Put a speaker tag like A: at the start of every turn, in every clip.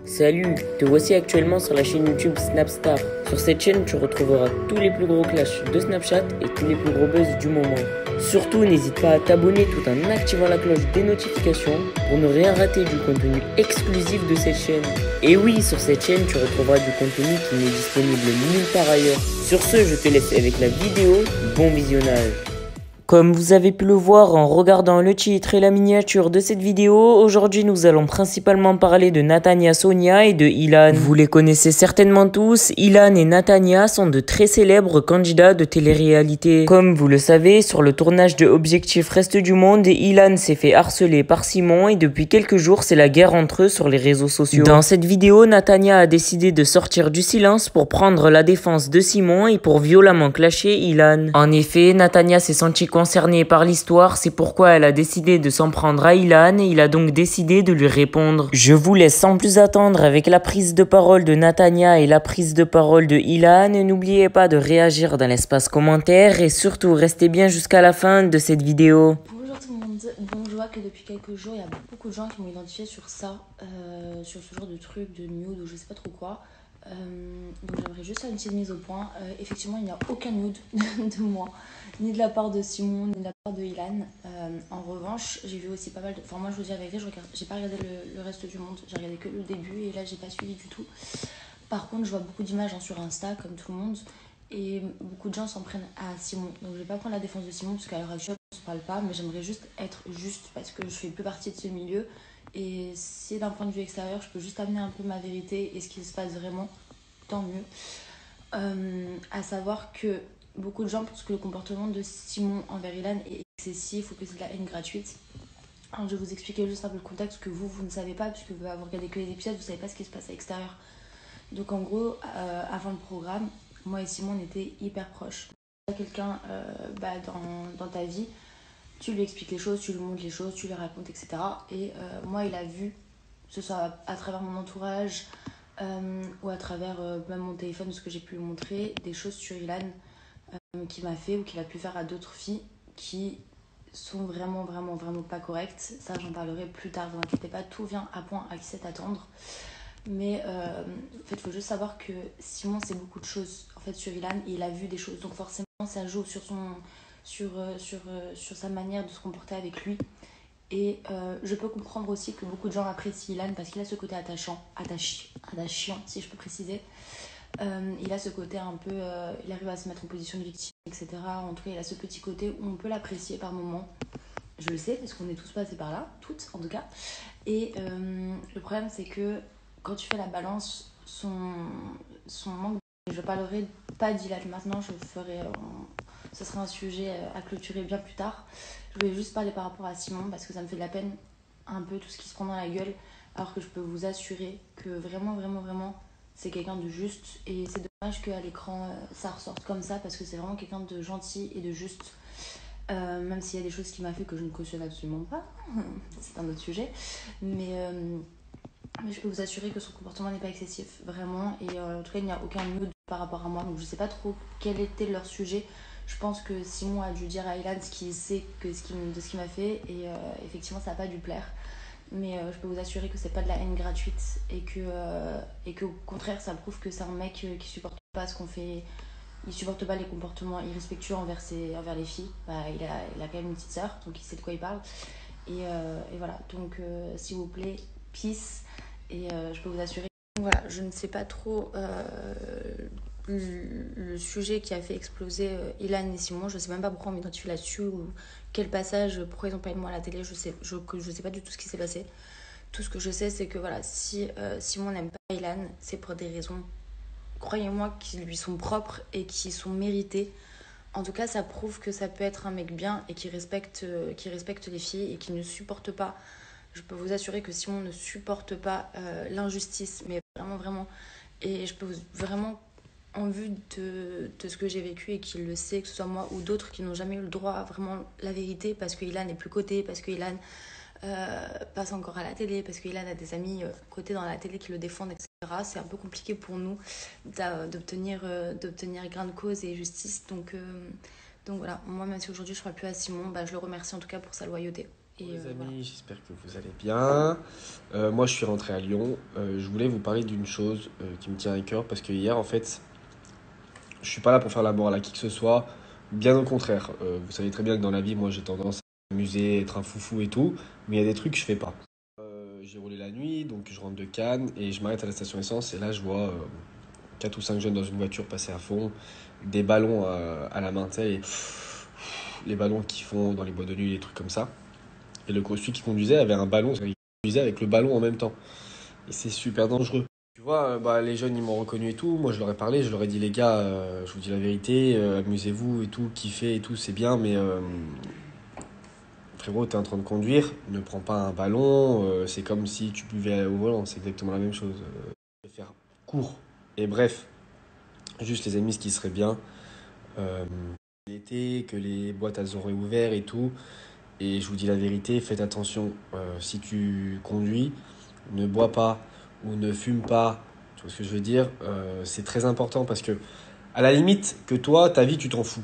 A: Salut, te voici actuellement sur la chaîne YouTube Snapstar. Sur cette chaîne, tu retrouveras tous les plus gros clashs de Snapchat et tous les plus gros buzz du moment. Surtout, n'hésite pas à t'abonner tout en activant la cloche des notifications pour ne rien rater du contenu exclusif de cette chaîne. Et oui, sur cette chaîne, tu retrouveras du contenu qui n'est disponible nulle part ailleurs. Sur ce, je te laisse avec la vidéo. Bon visionnage. Comme vous avez pu le voir en regardant le titre et la miniature de cette vidéo, aujourd'hui nous allons principalement parler de Natania Sonia et de Ilan. Vous les connaissez certainement tous, Ilan et Natania sont de très célèbres candidats de télé-réalité. Comme vous le savez, sur le tournage de Objectif Reste du Monde, Ilan s'est fait harceler par Simon et depuis quelques jours c'est la guerre entre eux sur les réseaux sociaux. Dans cette vidéo, Natania a décidé de sortir du silence pour prendre la défense de Simon et pour violemment clasher Ilan. En effet, Natania s'est sentie concernée par l'histoire, c'est pourquoi elle a décidé de s'en prendre à Ilan et il a donc décidé de lui répondre. Je vous laisse sans plus attendre avec la prise de parole de Natania et la prise de parole de Ilan. N'oubliez pas de réagir dans l'espace commentaire et surtout restez bien jusqu'à la fin de cette vidéo.
B: Bonjour tout le monde, bon je vois que depuis quelques jours il y a beaucoup de gens qui m'ont identifié sur ça, sur ce genre de truc, de nude ou je sais pas trop quoi. Donc j'aimerais juste faire une petite mise au point. Effectivement il n'y a aucun nude de moi, ni de la part de Simon, ni de la part de Ilan. En revanche j'ai vu aussi pas mal de... Enfin moi je vous dis la vérité, j'ai pas regardé le reste du monde, j'ai regardé que le début et là j'ai pas suivi du tout. Par contre je vois beaucoup d'images sur Insta comme tout le monde. Et beaucoup de gens s'en prennent à Simon. Donc je vais pas prendre la défense de Simon parce qu'à l'heure actuelle on se parle pas, mais j'aimerais juste être juste parce que je fais plus partie de ce milieu. Et si d'un point de vue extérieur je peux juste amener un peu ma vérité et ce qui se passe vraiment, tant mieux. À savoir que beaucoup de gens pensent que le comportement de Simon envers Ilan est excessif ou que c'est de la haine gratuite. Alors je vais vous expliquer juste un peu le contexte que vous ne savez pas puisque vous regardez que les épisodes, vous savez pas ce qui se passe à l'extérieur. Donc en gros, avant le programme, moi et Simon on était hyper proches. Quelqu'un dans ta vie, tu lui expliques les choses, tu lui montres les choses, tu lui racontes, etc. Et moi il a vu, que ce soit à travers mon entourage ou à travers même mon téléphone, ce que j'ai pu lui montrer, des choses sur Ilan qu'il m'a fait ou qu'il a pu faire à d'autres filles qui sont vraiment pas correctes. Ça j'en parlerai plus tard, vous inquiétez pas, tout vient à point à qui sait attendre. Mais en fait, il faut juste savoir que Simon sait beaucoup de choses en fait, sur Ilan et il a vu des choses. Donc forcément, ça joue sur sa manière de se comporter avec lui. Et je peux comprendre aussi que beaucoup de gens apprécient Ilan parce qu'il a ce côté attachant, si je peux préciser. Il a ce côté un peu... il arrive à se mettre en position de victime, etc. En tout cas, il a ce petit côté où on peut l'apprécier par moments. Je le sais parce qu'on est tous passés par là, toutes en tout cas. Et le problème, c'est que quand tu fais la balance, son manque de... Je parlerai pas d'Ilan maintenant, ce sera un sujet à clôturer bien plus tard. Je voulais juste parler par rapport à Simon parce que ça me fait de la peine un peu tout ce qui se prend dans la gueule, alors que je peux vous assurer que vraiment c'est quelqu'un de juste et c'est dommage qu'à l'écran ça ressorte comme ça parce que c'est vraiment quelqu'un de gentil et de juste. Même s'il y a des choses qu'il m'a fait que je ne cautionne absolument pas, c'est un autre sujet, mais je peux vous assurer que son comportement n'est pas excessif, vraiment, et en tout cas il n'y a aucun nude par rapport à moi, donc je sais pas trop quel était leur sujet. Je pense que Simon a dû dire à Ilan ce qu'il sait de ce qu'il m'a fait, et effectivement ça n'a pas dû plaire, mais je peux vous assurer que c'est pas de la haine gratuite, et que au contraire ça prouve que c'est un mec qui supporte pas ce qu'on fait. Il supporte pas les comportements irrespectueux envers les filles. Il a quand même une petite sœur, donc il sait de quoi il parle. Et voilà, donc s'il vous plaît, peace. Et je peux vous assurer. Voilà, je ne sais pas trop le sujet qui a fait exploser Ilan et Simon. Je ne sais même pas pourquoi on m'identifie là-dessus ou quel passage, pourquoi ils n'ont pas eu de moi à la télé. Je sais pas du tout ce qui s'est passé. Tout ce que je sais, c'est que voilà, si Simon n'aime pas Ilan, c'est pour des raisons, croyez-moi, qui lui sont propres et qui sont méritées. En tout cas, ça prouve que ça peut être un mec bien et qui respecte les filles et qui ne supporte pas. Je peux vous assurer que Simon ne supporte pas l'injustice, mais vraiment. Et je peux vraiment, en vue de ce que j'ai vécu et qu'il le sait, que ce soit moi ou d'autres qui n'ont jamais eu le droit à vraiment la vérité, parce que Ilan n'est plus coté, parce que Ilan passe encore à la télé, parce qu'il a des amis cotés dans la télé qui le défendent, etc. C'est un peu compliqué pour nous d'obtenir gain de cause et justice. Donc voilà, moi même si aujourd'hui je ne parle plus à Simon, je le remercie en tout cas pour sa loyauté. Et
C: Les
B: voilà.
C: amis, j'espère que vous allez bien. Moi, je suis rentré à Lyon. Je voulais vous parler d'une chose qui me tient à cœur parce que hier, en fait, je suis pas là pour faire la morale à qui que ce soit. Bien au contraire. Vous savez très bien que dans la vie, moi, j'ai tendance à m'amuser, être un foufou et tout. Mais il y a des trucs que je fais pas. J'ai roulé la nuit, donc je rentre de Cannes et je m'arrête à la station essence. Et là, je vois 4 ou 5 jeunes dans une voiture passer à fond, des ballons à la main, tu sais, les ballons qui font dans les boîtes de nuit, les trucs comme ça. Et celui qui conduisait avait un ballon, il conduisait avec le ballon en même temps. Et c'est super dangereux. Tu vois, les jeunes, ils m'ont reconnu et tout. Moi, je leur ai parlé, je leur ai dit, les gars, je vous dis la vérité, amusez-vous et tout, kiffez et tout, c'est bien, mais frérot, t'es en train de conduire, ne prends pas un ballon, c'est comme si tu buvais au volant, c'est exactement la même chose. Je vais faire court. Et bref, juste les amis, ce qui serait bien, euh, l'été, que les boîtes elles auraient ouvert et tout. Et je vous dis la vérité, faites attention. Si tu conduis, ne bois pas ou ne fume pas. Tu vois ce que je veux dire? C'est très important parce que, à la limite, que toi, ta vie, tu t'en fous.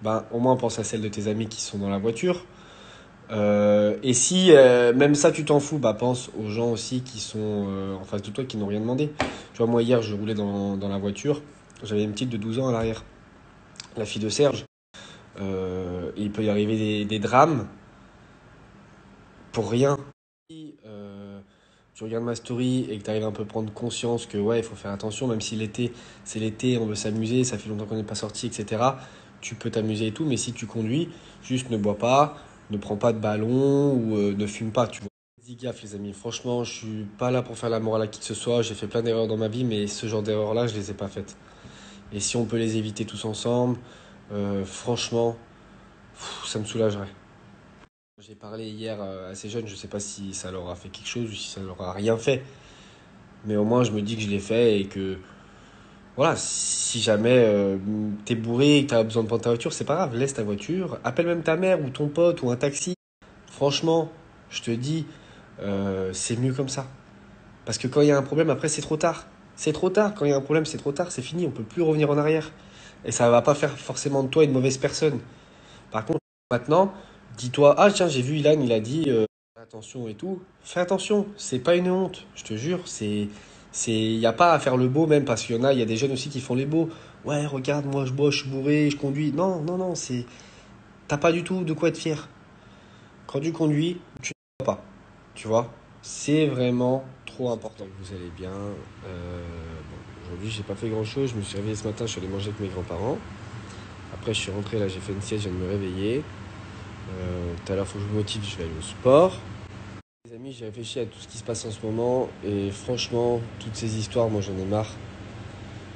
C: Ben, au moins, pense à celle de tes amis qui sont dans la voiture. Et si même ça, tu t'en fous, bah, pense aux gens aussi qui sont en face de toi qui n'ont rien demandé. Tu vois, moi, hier, je roulais dans la voiture. J'avais une petite de 12 ans à l'arrière, la fille de Serge. Et il peut y arriver des drames pour rien. Si tu regardes ma story et que tu arrives un peu à prendre conscience que ouais, il faut faire attention, même si l'été, c'est l'été, on veut s'amuser, ça fait longtemps qu'on n'est pas sorti, etc. Tu peux t'amuser et tout, mais si tu conduis, juste ne bois pas, ne prends pas de ballon ou ne fume pas, tu vois. Dis gaffe les amis, franchement, je suis pas là pour faire la morale à qui que ce soit, j'ai fait plein d'erreurs dans ma vie, mais ce genre d'erreurs-là, je les ai pas faites. Et si on peut les éviter tous ensemble, franchement, ça me soulagerait. J'ai parlé hier à ces jeunes, je sais pas si ça leur a fait quelque chose ou si ça leur a rien fait. Mais au moins, je me dis que je l'ai fait et que, voilà, si jamais t'es bourré et que t'as besoin de prendre ta voiture, c'est pas grave, laisse ta voiture, appelle même ta mère ou ton pote ou un taxi. Franchement, je te dis, c'est mieux comme ça. Parce que quand il y a un problème, après, c'est trop tard. C'est trop tard, quand il y a un problème, c'est trop tard, c'est fini, on peut plus revenir en arrière. Et ça va pas faire forcément de toi une mauvaise personne. Par contre, maintenant, dis-toi, ah tiens, j'ai vu Ilan, il a dit attention et tout. Fais attention, c'est pas une honte, je te jure. Il y a pas à faire le beau même parce il y a des jeunes aussi qui font les beaux. Ouais, regarde, moi je bois, je suis bourré, je conduis. Non, non, non, t'as pas du tout de quoi être fier. Quand tu conduis, tu ne bois pas, tu vois. C'est vraiment trop important. J'espère que vous allez bien. Aujourd'hui, j'ai pas fait grand-chose. Je me suis réveillé ce matin, je suis allé manger avec mes grands-parents. Après, je suis rentré, là, j'ai fait une sieste, je viens de me réveiller. Tout à l'heure, il faut que je me motive, je vais aller au sport. Les amis, j'ai réfléchi à tout ce qui se passe en ce moment et franchement, toutes ces histoires, moi j'en ai marre.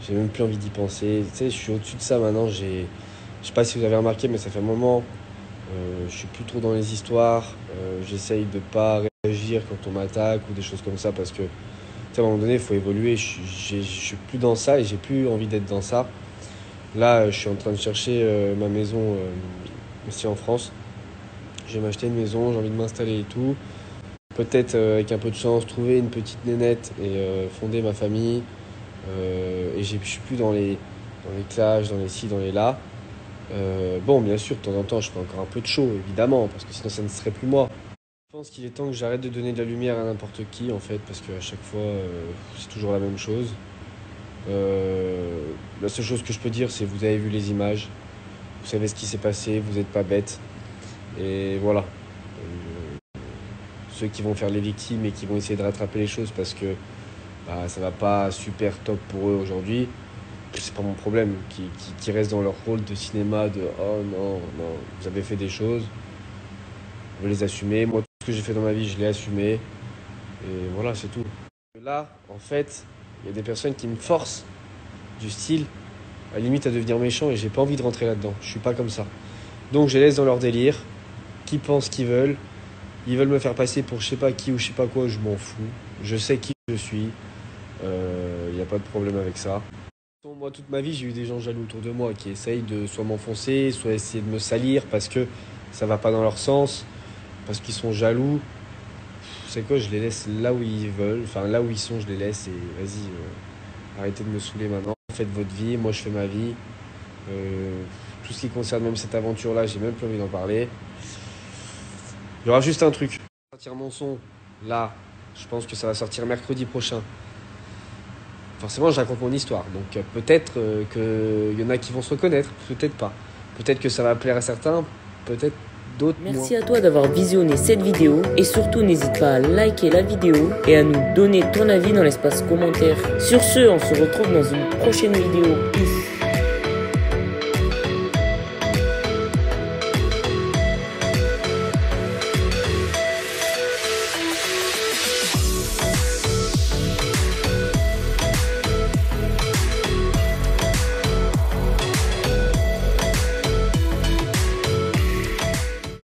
C: J'ai même plus envie d'y penser. Tu sais, je suis au-dessus de ça maintenant. Je sais pas si vous avez remarqué, mais ça fait un moment. Je suis plus trop dans les histoires. J'essaye de pas réagir quand on m'attaque ou des choses comme ça parce que, tu sais, à un moment donné, il faut évoluer. Je suis plus dans ça et j'ai plus envie d'être dans ça. Là, je suis en train de chercher ma maison ici en France. Je vais m'acheter une maison, j'ai envie de m'installer et tout. Peut-être avec un peu de chance, trouver une petite nénette et fonder ma famille. Et je suis plus dans les clashs, dans les ci, dans les là. Bon, bien sûr, de temps en temps, je fais encore un peu de show, évidemment, parce que sinon, ça ne serait plus moi. Je pense qu'il est temps que j'arrête de donner de la lumière à n'importe qui, en fait, parce qu'à chaque fois, c'est toujours la même chose. La seule chose que je peux dire, c'est vous avez vu les images, vous savez ce qui s'est passé, vous n'êtes pas bête. Et voilà. Ceux qui vont faire les victimes et qui vont essayer de rattraper les choses parce que ça va pas super top pour eux aujourd'hui, c'est pas mon problème. Qui restent dans leur rôle de cinéma de oh non, non, vous avez fait des choses, on veut les assumer. Moi, tout ce que j'ai fait dans ma vie, je l'ai assumé. Et voilà, c'est tout. Là, en fait, il y a des personnes qui me forcent du style, à la limite, à devenir méchant et j'ai pas envie de rentrer là-dedans. Je suis pas comme ça. Donc, je les laisse dans leur délire, qui pensent qu'ils veulent. Ils veulent me faire passer pour je sais pas qui ou je sais pas quoi, je m'en fous. Je sais qui je suis. Il n'y a pas de problème avec ça. Moi, toute ma vie, j'ai eu des gens jaloux autour de moi qui essayent de soit m'enfoncer, soit essayer de me salir parce que ça va pas dans leur sens, parce qu'ils sont jaloux. C'est quoi, je les laisse là où ils veulent, enfin là où ils sont, je les laisse et vas-y, arrêtez de me saouler maintenant. Faites votre vie, moi je fais ma vie. Tout ce qui concerne même cette aventure-là, j'ai même plus envie d'en parler. Il y aura juste un truc. Sortir mon son, là, je pense que ça va sortir mercredi prochain. Forcément, je raconte mon histoire. Donc peut-être qu'il y en a qui vont se reconnaître, peut-être pas. Peut-être que ça va plaire à certains, peut-être d'autres moins.
A: Merci à toi d'avoir visionné cette vidéo et surtout n'hésite pas à liker la vidéo et à nous donner ton avis dans l'espace commentaire. Sur ce, on se retrouve dans une prochaine vidéo. Peace.